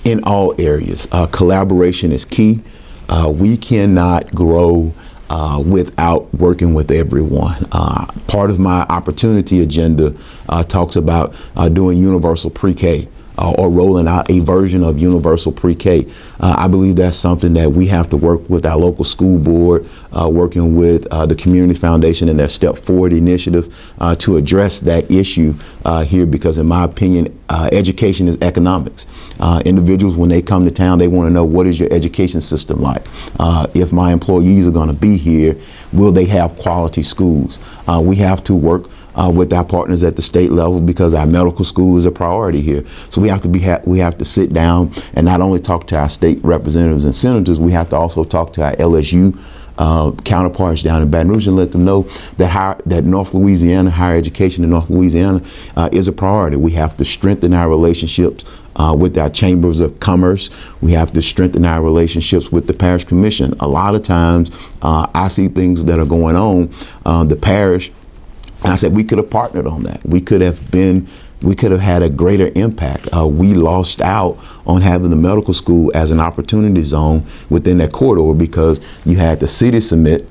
In all areas, collaboration is key. We cannot grow without working with everyone. Part of my opportunity agenda talks about doing universal pre-K. Or rolling out a version of universal pre-K. I believe that's something that we have to work with our local school board, working with the Community Foundation and their Step Forward initiative to address that issue here, because in my opinion, education is economics. Individuals, when they come to town, they want to know, what is your education system like? If my employees are going to be here, will they have quality schools? We have to work with our partners at the state level, because our medical school is a priority here. So we have to sit down and not only talk to our state representatives and senators, we have to also talk to our LSU counterparts down in Baton Rouge and let them know that North Louisiana, higher education in North Louisiana is a priority. We have to strengthen our relationships with our chambers of commerce. We have to strengthen our relationships with the parish commission. A lot of times I see things that are going on, the parish, and I said we could have partnered on that. We could have had a greater impact. We lost out on having the medical school as an opportunity zone within that corridor, because you had the city submit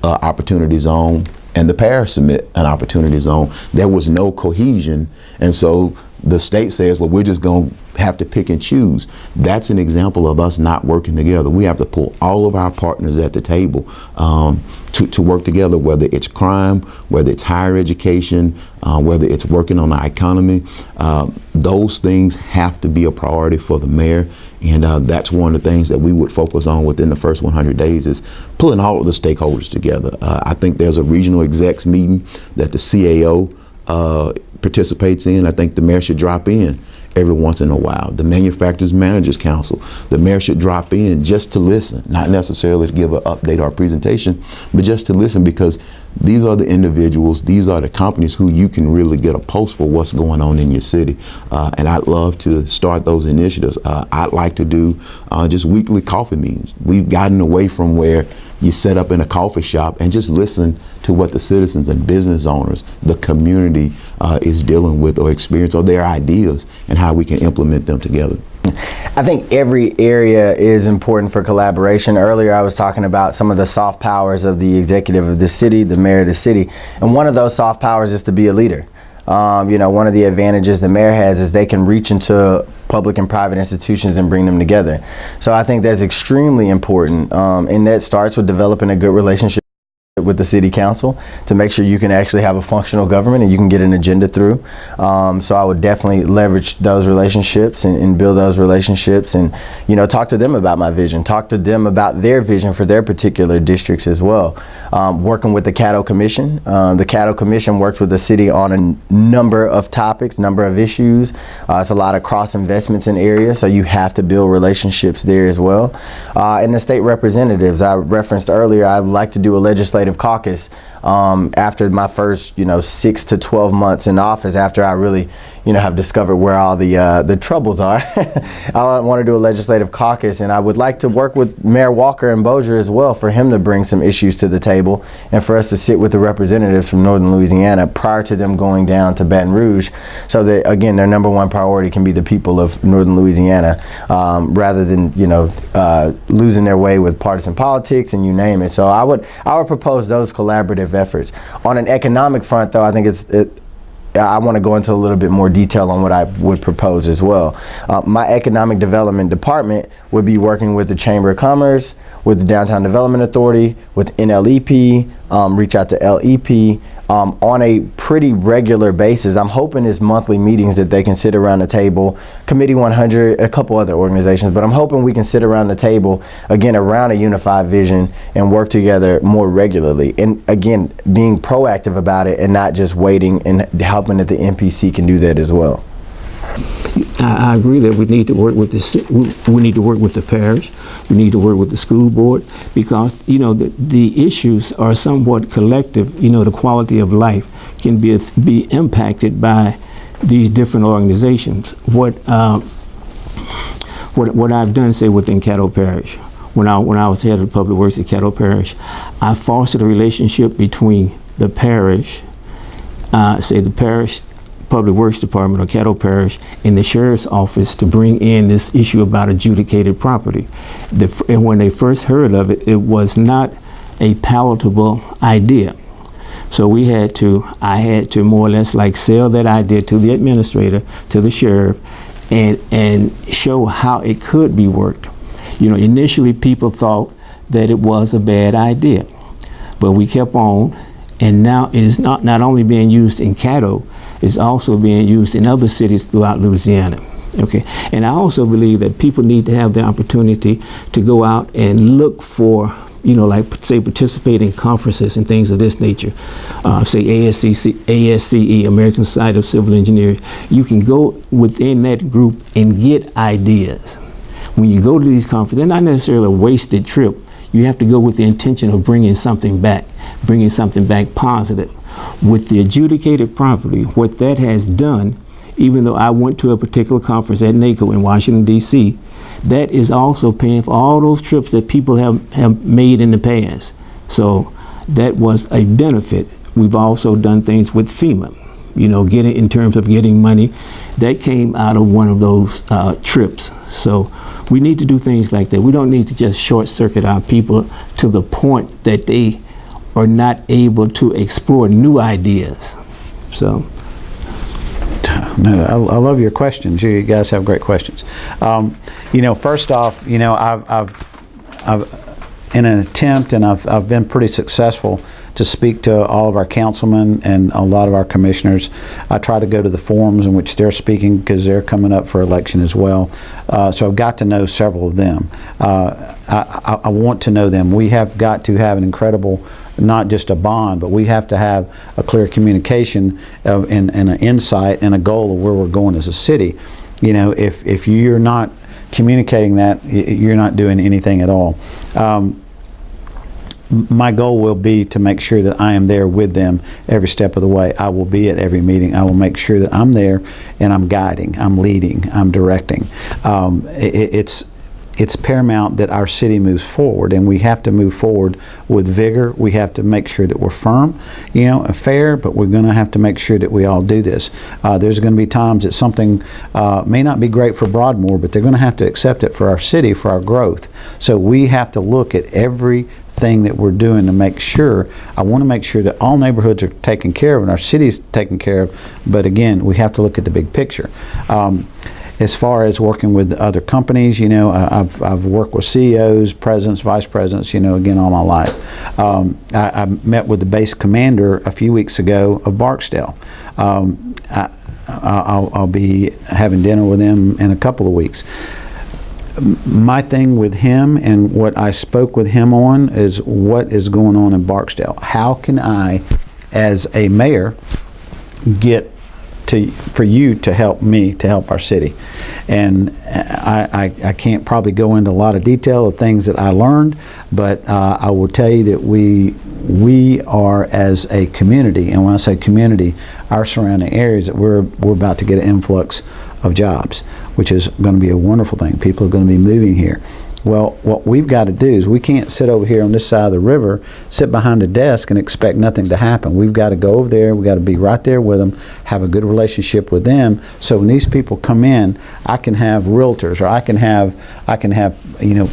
opportunity zone and the parish submit an opportunity zone. There was no cohesion, and so the state says, well, we're just going to have to pick and choose. That's an example of us not working together. We have to pull all of our partners at the table to work together, whether it's crime, whether it's higher education, whether it's working on our economy. Those things have to be a priority for the mayor, and that's one of the things that we would focus on within the first 100 days is pulling all of the stakeholders together. I think there's a regional execs meeting that the CAO participates in. I think the mayor should drop in every once in a while. The Manufacturers Managers Council, the mayor should drop in just to listen, not necessarily to give an update or a presentation, but just to listen, because these are the individuals, these are the companies who you can really get a pulse for what's going on in your city. And I'd love to start those initiatives. I'd like to do just weekly coffee meetings. We've gotten away from where you set up in a coffee shop and just listen to what the citizens and business owners, the community is dealing with or experience, or their ideas, and how we can implement them together. I think every area is important for collaboration. Earlier I was talking about some of the soft powers of the executive of the city, the mayor of the city, and one of those soft powers is to be a leader. One of the advantages the mayor has is they can reach into public and private institutions and bring them together. So I think that's extremely important, and that starts with developing a good relationship with the city council to make sure you can actually have a functional government and you can get an agenda through. So I would definitely leverage those relationships and build those relationships, and talk to them about my vision, talk to them about their vision for their particular districts as well. Working with the Caddo Commission. The Caddo Commission works with the city on a number of topics, number of issues. It's a lot of cross investments in areas, so you have to build relationships there as well. And the state representatives, I referenced earlier, I'd like to do a legislative caucus after my first 6 to 12 months in office, after I really have discovered where all the troubles are. I want to do a legislative caucus, and I would like to work with Mayor Walker and Bossier as well, for him to bring some issues to the table and for us to sit with the representatives from Northern Louisiana prior to them going down to Baton Rouge, so that again their number one priority can be the people of Northern Louisiana, rather than losing their way with partisan politics and you name it. So I would propose those collaborative efforts. On an economic front, though, I think I want to go into a little bit more detail on what I would propose as well. My economic development department would be working with the Chamber of Commerce, with the Downtown Development Authority, with NLEP, reach out to LEP on a pretty regular basis. I'm hoping it's monthly meetings that they can sit around the table, Committee 100, a couple other organizations, but I'm hoping we can sit around the table, again, around a unified vision and work together more regularly. And again, being proactive about it and not just waiting, and helping that the NPC can do that as well. I agree that we need to work with we need to work with the parish. We need to work with the school board, because the issues are somewhat collective. The quality of life can be impacted by these different organizations. What I've done, say, within Caddo Parish, when I was head of public works at Caddo Parish, I fostered a relationship between the parish, say the parish Public Works Department or Caddo Parish and the Sheriff's Office to bring in this issue about adjudicated property. And when they first heard of it, it was not a palatable idea. So I had to more or less like sell that idea to the administrator, to the sheriff, and show how it could be worked. You know, initially people thought that it was a bad idea, but we kept on, and now it is not only being used in Caddo, it's also being used in other cities throughout Louisiana. Okay, and I also believe that people need to have the opportunity to go out and look for, you know, like say participate in conferences and things of this nature. Say ASCE, American Society of Civil Engineers. You can go within that group and get ideas. When you go to these conferences, they're not necessarily a wasted trip. You have to go with the intention of bringing something back positive. With the adjudicated property, what that has done, even though I went to a particular conference at NACO in Washington, D.C., that is also paying for all those trips that people have made in the past. So that was a benefit. We've also done things with FEMA, you know, in terms of getting money. That came out of one of those trips. So we need to do things like that. We don't need to just short circuit our people to the point that they are not able to explore new ideas. So. No, I love your questions. You guys have great questions. You know, first off, you know, I've in an attempt, and I've been pretty successful to speak to all of our councilmen and a lot of our commissioners. I try to go to the forums in which they're speaking because they're coming up for election as well. So I've got to know several of them. I want to know them. We have got to have an incredible, not just a bond, but we have to have a clear communication and an insight and a goal of where we're going as a city. You know, if you're not communicating that, you're not doing anything at all. My goal will be to make sure that I am there with them every step of the way. I will be at every meeting. I will make sure that I'm there and I'm guiding, I'm leading, I'm directing. It's paramount that our city moves forward, and we have to move forward with vigor. We have to make sure that we're firm, you know, and fair, but we're going to have to make sure that we all do this. There's going to be times that something may not be great for Broadmoor, but they're going to have to accept it for our city, for our growth. So we have to look at everything that we're doing to make sure, I want to make sure that all neighborhoods are taken care of and our city's taken care of, but again, we have to look at the big picture. As far as working with other companies, you know, I've worked with CEOs, presidents, vice presidents, you know, again, all my life. I met with the base commander a few weeks ago of Barksdale. I'll be having dinner with him in a couple of weeks. My thing with him and what I spoke with him on is what is going on in Barksdale. How can I, as a mayor, get for you to help me to help our city? And I can't probably go into a lot of detail of things that I learned, but I will tell you that we are, as a community, and when I say community, our surrounding areas, that we're about to get an influx of jobs, which is going to be a wonderful thing. People are going to be moving here. Well, what we've got to do is we can't sit over here on this side of the river, sit behind a desk and expect nothing to happen. We've got to go over there. We've got to be right there with them, have a good relationship with them. So when these people come in, I can have realtors, or I can have you know,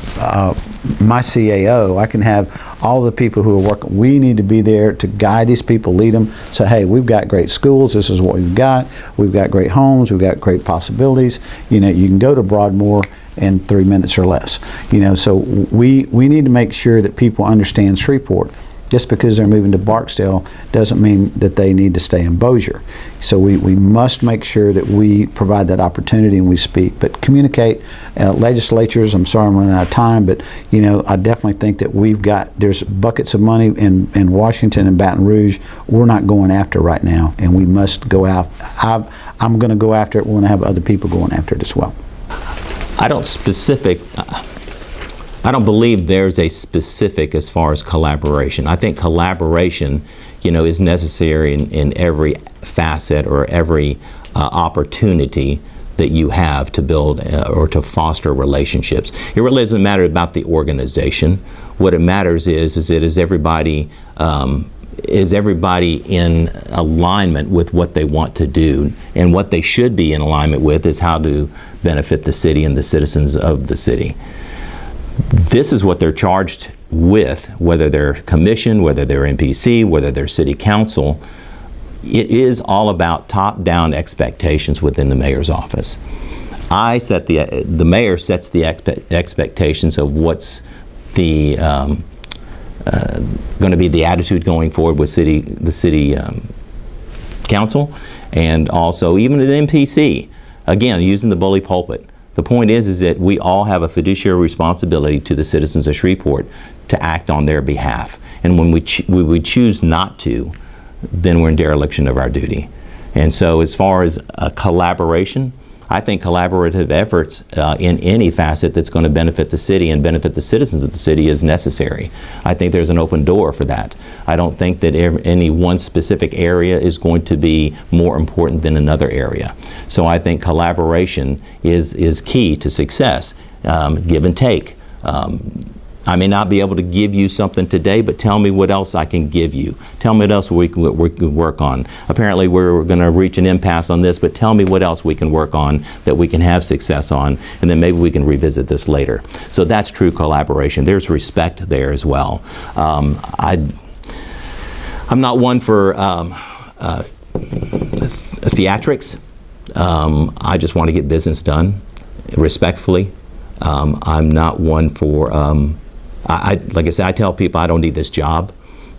my CAO. I can have all the people who are working. We need to be there to guide these people, lead them. So, hey, we've got great schools. This is what we've got. We've got great homes. We've got great possibilities. You know, you can go to Broadmoor in 3 minutes or less. You know, so we need to make sure that people understand Shreveport. Just because they're moving to Barksdale doesn't mean that they need to stay in Bossier. So we must make sure that we provide that opportunity and we speak. But communicate. Legislatures, I'm sorry I'm running out of time, but you know, I definitely think that there's buckets of money in Washington and Baton Rouge we're not going after right now, and we must go out. I'm going to go after it. We're going to have other people going after it as well. I don't believe there's a specific as far as collaboration. I think collaboration, you know, is necessary in every facet or every opportunity that you have to build or to foster relationships. It really doesn't matter about the organization. What it matters is everybody is everybody in alignment with what they want to do? And what they should be in alignment with is how to benefit the city and the citizens of the city. This is what they're charged with, whether they're commission, whether they're NPC, whether they're city council. It is all about top-down expectations within the mayor's office. The mayor sets the expectations of what's the going to be the attitude going forward with the city council, and also even the NPC. Again, using the bully pulpit. The point is that we all have a fiduciary responsibility to the citizens of Shreveport to act on their behalf. And when we choose not to, then we're in dereliction of our duty. And so as far as collaboration, I think collaborative efforts in any facet that's going to benefit the city and benefit the citizens of the city is necessary. I think there's an open door for that. I don't think that any one specific area is going to be more important than another area. So I think collaboration is key to success. Give and take. I may not be able to give you something today, but tell me what else I can give you. Tell me what else we can work on. Apparently we're going to reach an impasse on this, but tell me what else we can work on that we can have success on, and then maybe we can revisit this later. So that's true collaboration. There's respect there as well. I'm not one for theatrics. I just want to get business done respectfully. I'm not one for like I said, I tell people I don't need this job.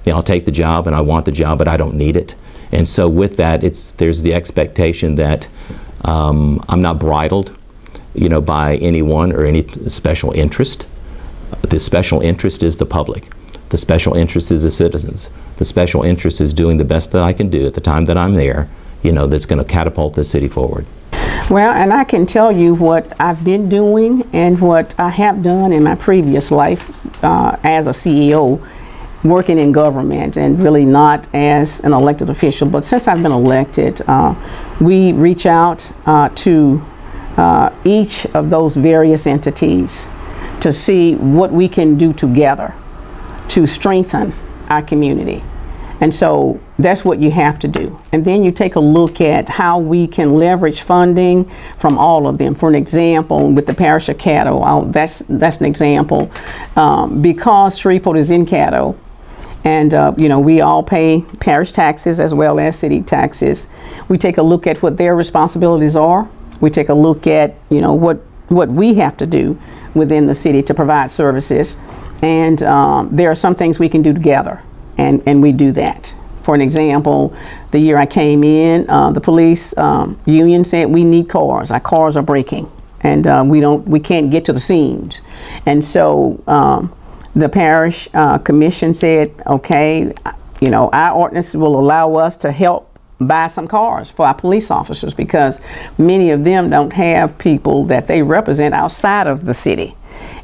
I'll take the job and I want the job, but I don't need it. And so with that, there's the expectation that I'm not bridled, by anyone or any special interest. The special interest is the public. The special interest is the citizens. The special interest is doing the best that I can do at the time that I'm there, that's going to catapult the city forward. Well, and I can tell you what I've been doing and what I have done in my previous life as a CEO, working in government and really not as an elected official. But since I've been elected, we reach out to each of those various entities to see what we can do together to strengthen our community. And so that's what you have to do. And then you take a look at how we can leverage funding from all of them. For an example, with the Parish of Caddo, that's an example. Because Shreveport is in Caddo, and we all pay parish taxes as well as city taxes. We take a look at what their responsibilities are. We take a look at what we have to do within the city to provide services. And there are some things we can do together. And we do that. For an example, the year I came in, the police union said we need cars. Our cars are breaking, and we can't get to the scenes. And so the parish commission said, okay, our ordinance will allow us to help buy some cars for our police officers, because many of them don't have people that they represent outside of the city.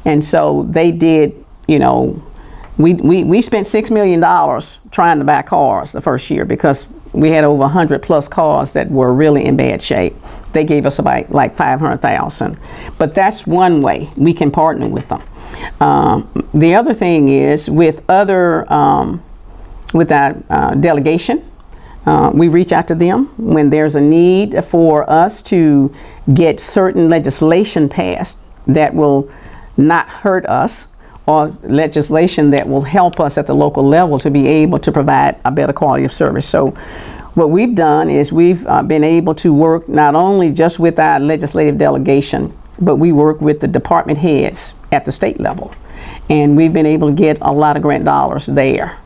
And so they did, we spent $6 million trying to buy cars the first year, because we had over 100 plus cars that were really in bad shape. They gave us about like 500,000. But that's one way we can partner with them. The other thing is with our delegation, we reach out to them when there's a need for us to get certain legislation passed that will not hurt us, or legislation that will help us at the local level to be able to provide a better quality of service. So what we've done is we've been able to work not only just with our legislative delegation, but we work with the department heads at the state level. And we've been able to get a lot of grant dollars there.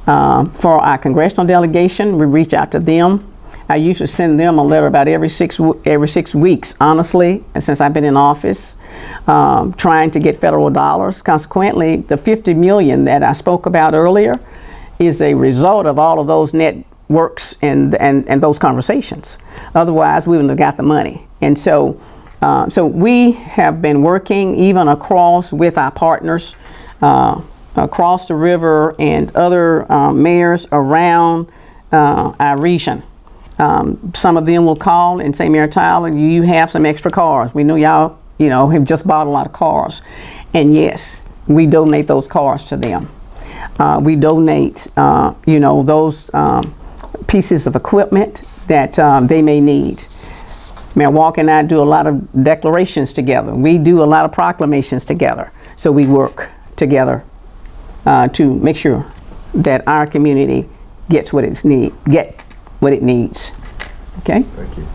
For our congressional delegation, we reach out to them. I usually send them a letter about every six weeks, honestly, since I've been in office, trying to get federal dollars. Consequently, the $50 million that I spoke about earlier is a result of all of those networks and those conversations. Otherwise, we wouldn't have got the money. And so we have been working even across with our partners across the river and other mayors around our region. Some of them will call and say, Mayor Tyler, you have some extra cars. We know y'all, have just bought a lot of cars. And yes, we donate those cars to them. We donate, those pieces of equipment that they may need. Mayor Walker and I do a lot of declarations together. We do a lot of proclamations together. So we work together to make sure that our community gets what it needs. Okay? Thank you.